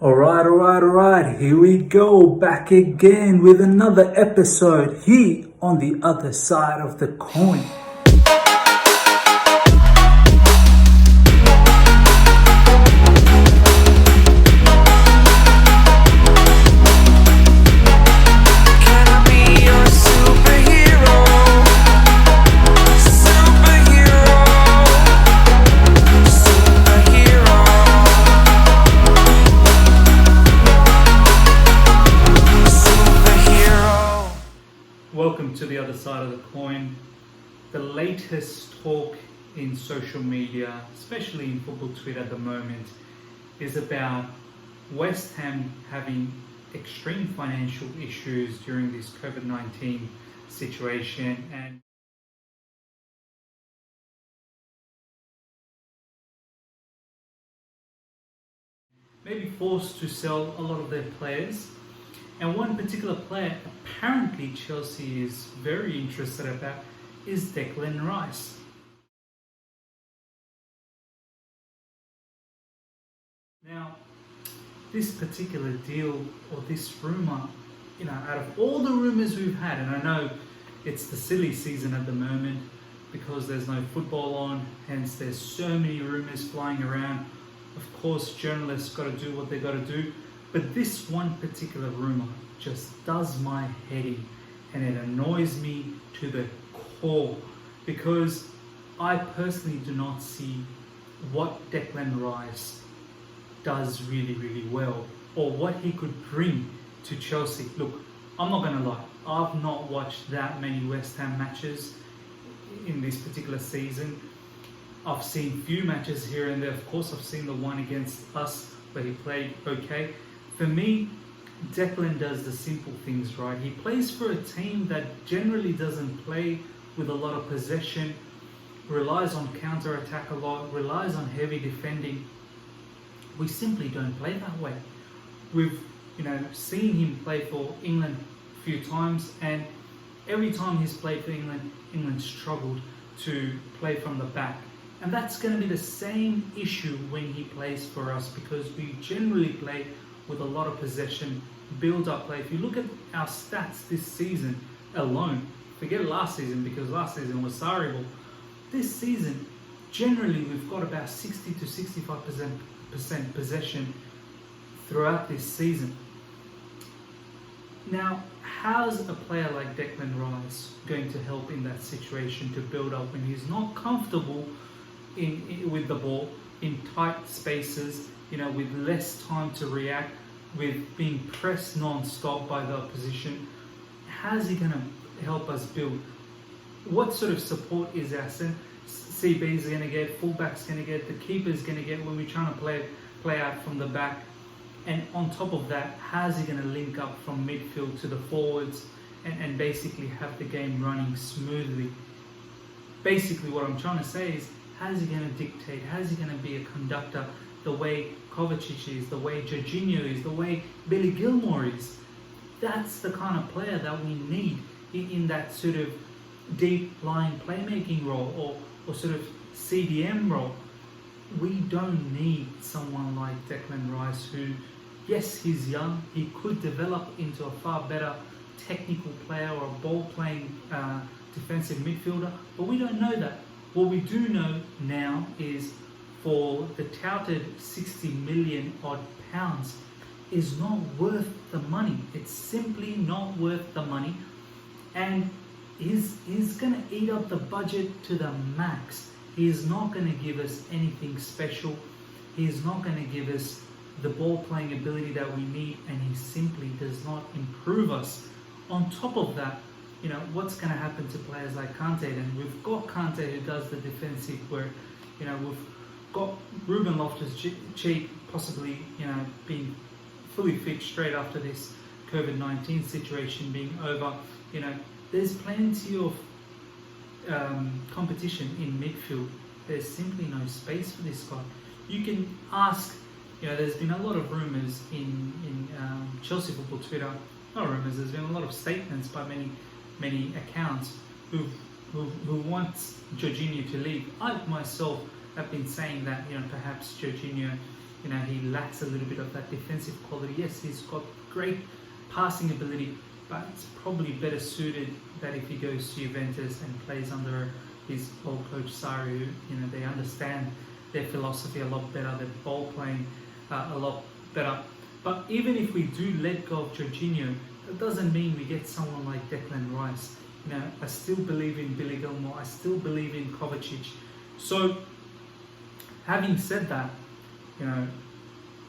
Alright, here we go, back again with another episode here on the other side of the coin. Welcome to the other side of the coin. The latest talk in social media, especially in football Twitter at the moment, is about West Ham having extreme financial issues during this COVID-19 situation and maybe forced to sell a lot of their players. And one particular player apparently Chelsea is very interested about is Declan Rice. Now, this particular deal or this rumour, out of all the rumours we've had, and I know it's the silly season at the moment because there's no football on, hence there's so many rumours flying around. Of course, journalists got to do what they got to do. But this one particular rumour just does my head in, and it annoys me to the core because I personally do not see what Declan Rice does really, really well or what he could bring to Chelsea. Look, I'm not going to lie, I've not watched that many West Ham matches in this particular season. I've seen few matches here and there. Of course, I've seen the one against us where he played okay. For me, Declan does the simple things right. He plays for a team that generally doesn't play with a lot of possession, relies on counter-attack a lot, relies on heavy defending. We simply don't play that way. We've seen him play for England a few times, and every time he's played for England, England struggled to play from the back. And that's going to be the same issue when he plays for us because we generally play with a lot of possession, build-up play. If you look at our stats this season alone, forget last season because last season was horrible. This season, generally we've got about 60 to 65% possession throughout this season. Now, how's a player like Declan Rice going to help in that situation to build up when he's not comfortable with the ball in tight spaces, with less time to react, with being pressed non-stop by the opposition? How's he going to help us build? What sort of support is our CB is going to get, fullback's going to get, the keeper's going to get when we're trying to play out from the back? And on top of that, how's he going to link up from midfield to the forwards and basically have the game running smoothly? Basically what I'm trying to say is, how's he going to dictate? How's he going to be a conductor the way Kovacic is, the way Jorginho is, the way Billy Gilmore is? That's the kind of player that we need in that sort of deep line playmaking role or sort of CDM role. We don't need someone like Declan Rice who, yes, he's young, he could develop into a far better technical player or a ball-playing defensive midfielder, but we don't know that. What we do know now is for the touted 60 million odd pounds is not worth the money. It's simply not worth the money, and he's going to eat up the budget to the max. He's not going to give us anything special. He's not going to give us the ball playing ability that we need, and he simply does not improve us. On top of that, what's going to happen to players like Kante? And we've got Kante who does the defensive work. We've got Ruben Loftus-Cheek possibly, being fully fit straight after this COVID-19 situation being over. There's plenty of competition in midfield. There's simply no space for this guy. You can ask, there's been a lot of rumours in Chelsea football Twitter. Not rumours, there's been a lot of statements by many accounts who want Jorginho to leave. I myself have been saying that perhaps Jorginho You know, he lacks a little bit of that defensive quality. Yes, he's got great passing ability, but it's probably better suited that if he goes to Juventus and plays under his old coach Sarri, you know, they understand their philosophy a lot better, their ball playing a lot better. But even if we do let go of Jorginho, that doesn't mean we get someone like Declan Rice. You know, I still believe in Billy Gilmore. I still believe in Kovacic. So, having said that, you know,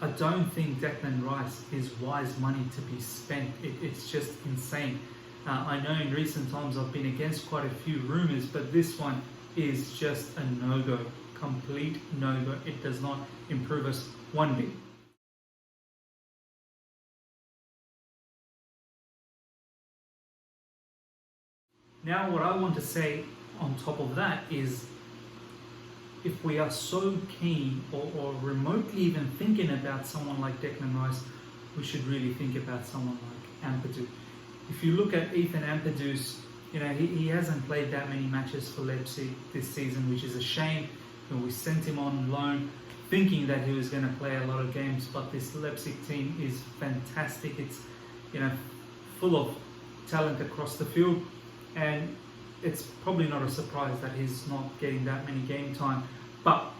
I don't think Declan Rice is wise money to be spent. It's just insane. I know in recent times I've been against quite a few rumours, but this one is just a no-go. Complete no-go. It does not improve us one bit. Now, what I want to say on top of that is, if we are so keen or remotely even thinking about someone like Declan Rice, we should really think about someone like Ampadu. If you look at Ethan Ampadu's, you know, he hasn't played that many matches for Leipzig this season, which is a shame. You know, we sent him on loan thinking that he was going to play a lot of games, but this Leipzig team is fantastic. It's, you know, full of talent across the field, and it's probably not a surprise that he's not getting that many game time, but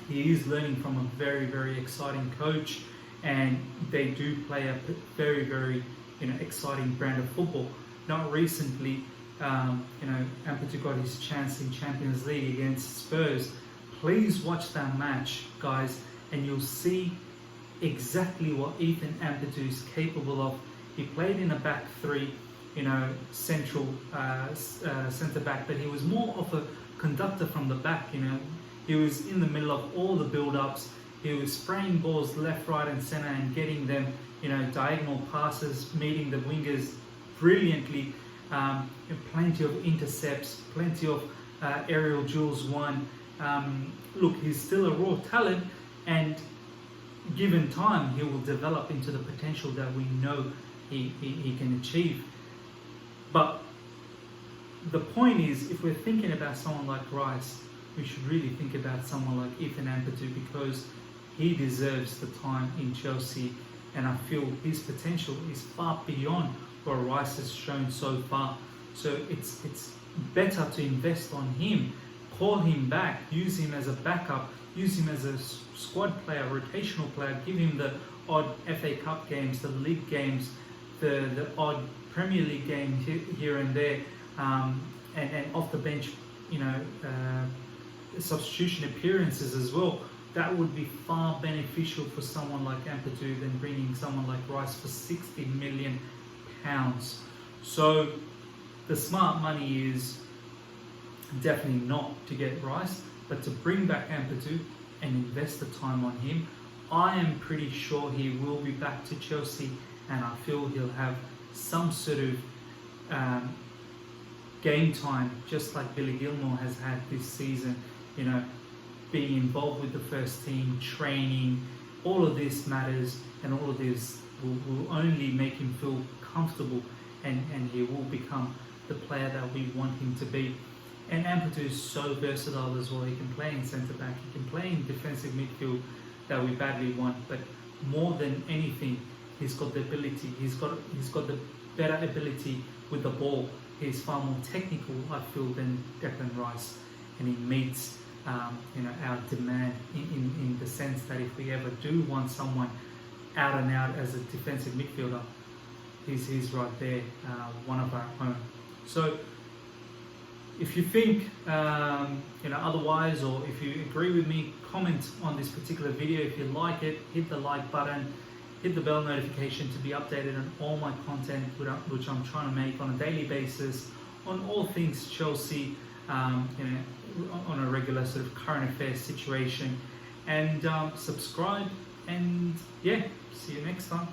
he is learning from a very, very exciting coach, and they do play a very, very, you know, exciting brand of football. Not recently, you know, Ampadu got his chance in Champions League against Spurs. Please watch that match, guys, and you'll see exactly what Ethan Ampadu is capable of. He played in a back three, you know, central centre back, but he was more of a conductor from the back. You know, he was in the middle of all the build-ups. He was spraying balls left, right, and centre and getting them, you know, diagonal passes, meeting the wingers brilliantly. Plenty of intercepts, plenty of aerial duels won. Look, he's still a raw talent, and given time, he will develop into the potential that we know he can achieve. But the point is, if we're thinking about someone like Rice, we should really think about someone like Ethan Ampadu, because he deserves the time in Chelsea, and I feel his potential is far beyond what Rice has shown so far. So it's better to invest on him, call him back, use him as a backup, use him as a squad player, rotational player, give him the odd FA Cup games, the league games, the odd Premier League game here and there, and off the bench, you know, substitution appearances as well. That would be far beneficial for someone like Ampadu than bringing someone like Rice for £60 million. So the smart money is definitely not to get Rice, but to bring back Ampadu and invest the time on him. I am pretty sure he will be back to Chelsea, and I feel he'll have some sort of game time, just like Billy Gilmore has had this season. You know, being involved with the first team, training, all of this matters, and all of this will only make him feel comfortable, and he will become the player that we want him to be. And Ampadu is so versatile as well. He can play in centre back, he can play in defensive midfield that we badly want, but more than anything, he's got the ability, he's got the better ability with the ball. He's far more technical, I feel, than Declan Rice, and he meets you know, our demand in the sense that if we ever do want someone out and out as a defensive midfielder, he's right there, one of our own. So if you think you know, otherwise, or if you agree with me, comment on this particular video. If you like it, hit the like button, hit the bell notification to be updated on all my content which I'm trying to make on a daily basis on all things Chelsea, you know, on a regular sort of current affairs situation. And subscribe, and yeah, see you next time.